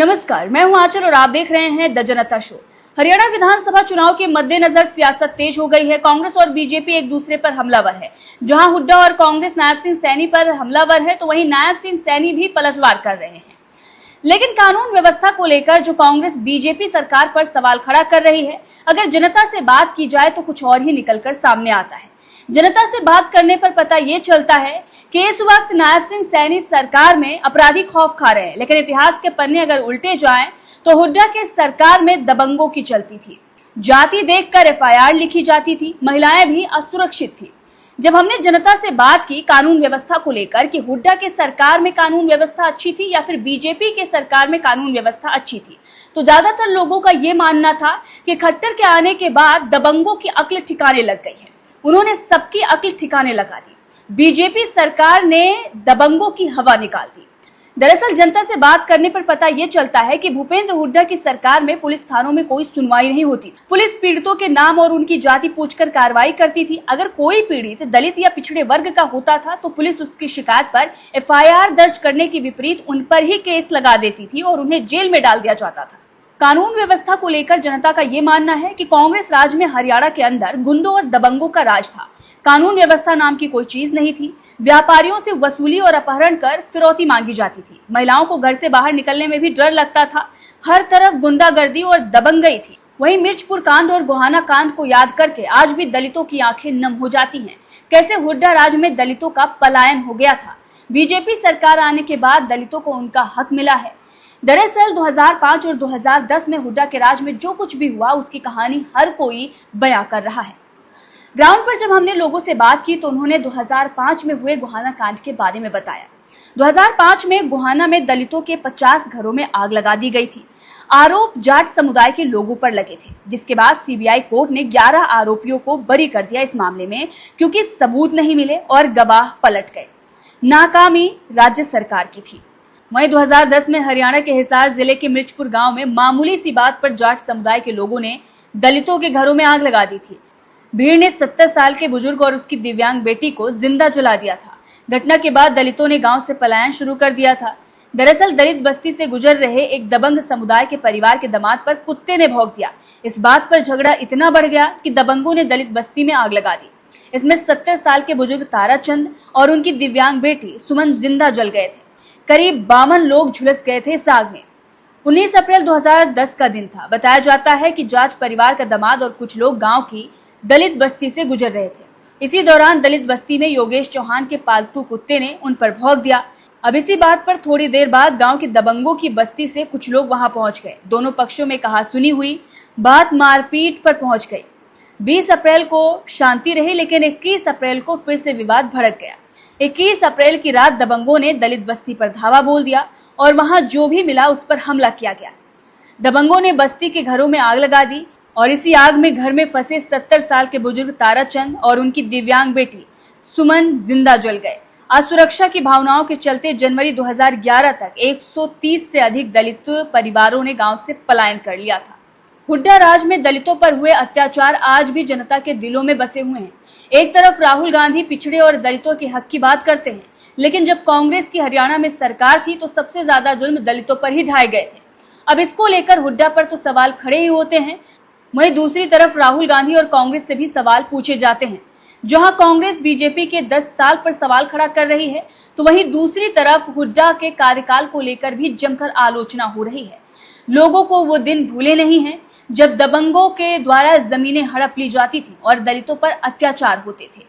नमस्कार, मैं हूं आंचल और आप देख रहे हैं द जनता शो। हरियाणा विधानसभा चुनाव के मद्देनजर सियासत तेज हो गई है। कांग्रेस और बीजेपी एक दूसरे पर हमलावर है। जहां हुड्डा और कांग्रेस नायब सिंह सैनी पर हमलावर है, तो वहीं नायब सिंह सैनी भी पलटवार कर रहे हैं। लेकिन कानून व्यवस्था को लेकर जो कांग्रेस बीजेपी सरकार पर सवाल खड़ा कर रही है, अगर जनता से बात की जाए तो कुछ और ही निकलकर सामने आता है। जनता से बात करने पर पता ये चलता है कि इस वक्त नायब सिंह सैनी सरकार में अपराधी खौफ खा रहे हैं। लेकिन इतिहास के पन्ने अगर उल्टे जाएं तो हुड्डा के सरकार में दबंगों की चलती थी। जाति देखकर एफआईआर लिखी जाती थी, महिलाएं भी असुरक्षित थी। जब हमने जनता से बात की कानून व्यवस्था को लेकर कि हुड्डा के सरकार में कानून व्यवस्था अच्छी थी या फिर बीजेपी के सरकार में कानून व्यवस्था अच्छी थी, तो ज्यादातर लोगों का ये मानना था कि खट्टर के आने के बाद दबंगों की अक्ल ठिकाने लग गई है। उन्होंने सबकी अक्ल ठिकाने लगा दी। बीजेपी सरकार ने दबंगों की हवा निकाल दी। दरअसल जनता से बात करने पर पता ये चलता है कि भूपेंद्र हुड्डा की सरकार में पुलिस थानों में कोई सुनवाई नहीं होती। पुलिस पीड़ितों के नाम और उनकी जाति पूछकर कार्रवाई करती थी। अगर कोई पीड़ित दलित या पिछड़े वर्ग का होता था तो पुलिस उसकी शिकायत पर एफआईआर दर्ज करने के विपरीत उन पर ही केस लगा देती थी और उन्हें जेल में डाल दिया जाता था। कानून व्यवस्था को लेकर जनता का ये मानना है कि कांग्रेस राज में हरियाणा के अंदर गुंडों और दबंगों का राज था। कानून व्यवस्था नाम की कोई चीज नहीं थी। व्यापारियों से वसूली और अपहरण कर फिरौती मांगी जाती थी। महिलाओं को घर से बाहर निकलने में भी डर लगता था। हर तरफ गुंडागर्दी और दबंगई थी। वहीं मिर्चपुर कांड और गोहाना कांड को याद करके आज भी दलितों की आंखें नम हो जाती हैं। कैसे हुड्डा राज में दलितों का पलायन हो गया था। बीजेपी सरकार आने के बाद दलितों को उनका हक मिला है। दरअसल 2005 और 2010 में हुड्डा के राज में जो कुछ भी हुआ उसकी कहानी हर कोई बयां कर रहा है। ग्राउंड पर जब हमने लोगों से बात की तो उन्होंने 2005 में हुए गोहाना कांड के बारे में बताया। 2005 में गोहाना में दलितों के 50 घरों में आग लगा दी गई थी। आरोप जाट समुदाय के लोगों पर लगे थे, जिसके बाद सीबीआई कोर्ट ने 11 आरोपियों को बरी कर दिया इस मामले में, क्योंकि सबूत नहीं मिले और गवाह पलट गए। नाकामी राज्य सरकार की थी। वहीं 2010 में हरियाणा के हिसार जिले के मिर्चपुर गांव में मामूली सी बात पर जाट समुदाय के लोगों ने दलितों के घरों में आग लगा दी थी। भीड़ ने 70 साल के बुजुर्ग और उसकी दिव्यांग बेटी को जिंदा जला दिया था। घटना के बाद दलितों ने गांव से पलायन शुरू कर दिया था। दरअसल दलित बस्ती से गुजर रहे एक दबंग समुदाय के परिवार के दामाद पर कुत्ते ने भौंक दिया। इस बात पर झगड़ा इतना बढ़ गया कि दबंगों ने दलित बस्ती में आग लगा दी। इसमें 70 साल के बुजुर्ग ताराचंद और उनकी दिव्यांग बेटी सुमन जिंदा जल गए थे। करीब 52 लोग झुलस गए थे इस आग में। 19 अप्रैल 2010 का दिन था। बताया जाता है कि जाट परिवार का दामाद और कुछ लोग गांव की दलित बस्ती से गुजर रहे थे। इसी दौरान दलित बस्ती में योगेश चौहान के पालतू कुत्ते ने उन पर भौंक दिया। अब इसी बात पर थोड़ी देर बाद गांव के दबंगों की बस्ती से कुछ लोग वहां पहुंच गए। दोनों पक्षों में कहासुनी हुई, बात मारपीट पर पहुंच गई। 20 अप्रैल को शांति रही, लेकिन 21 अप्रैल को फिर से विवाद भड़क गया। 21 अप्रैल की रात दबंगों ने दलित बस्ती पर धावा बोल दिया और वहां जो भी मिला उस पर हमला किया गया। दबंगों ने बस्ती के घरों में आग लगा दी और इसी आग में घर में फंसे 70 साल के बुजुर्ग ताराचंद और उनकी दिव्यांग बेटी सुमन जिंदा जल गए। असुरक्षा की भावनाओं के चलते जनवरी 2011 तक 130 से अधिक दलित परिवारों ने गांव से पलायन कर लिया था। हुड्डा राज में दलितों पर हुए अत्याचार आज भी जनता के दिलों में बसे हुए हैं। एक तरफ राहुल गांधी पिछड़े और दलितों के हक की बात करते हैं, लेकिन जब कांग्रेस की हरियाणा में सरकार थी तो सबसे ज्यादा जुल्म दलितों पर ही ढाए गए थे। अब इसको लेकर हुड्डा पर तो सवाल खड़े ही होते हैं, वहीं दूसरी तरफ राहुल गांधी और कांग्रेस से भी सवाल पूछे जाते हैं। जहां कांग्रेस बीजेपी के 10 साल पर सवाल खड़ा कर रही है, तो वहीं दूसरी तरफ हुड्डा के कार्यकाल को लेकर भी जमकर आलोचना हो रही है। लोगों को वो दिन भूले नहीं हैं जब दबंगों के द्वारा जमीनें हड़प ली जाती थी और दलितों पर अत्याचार होते थे।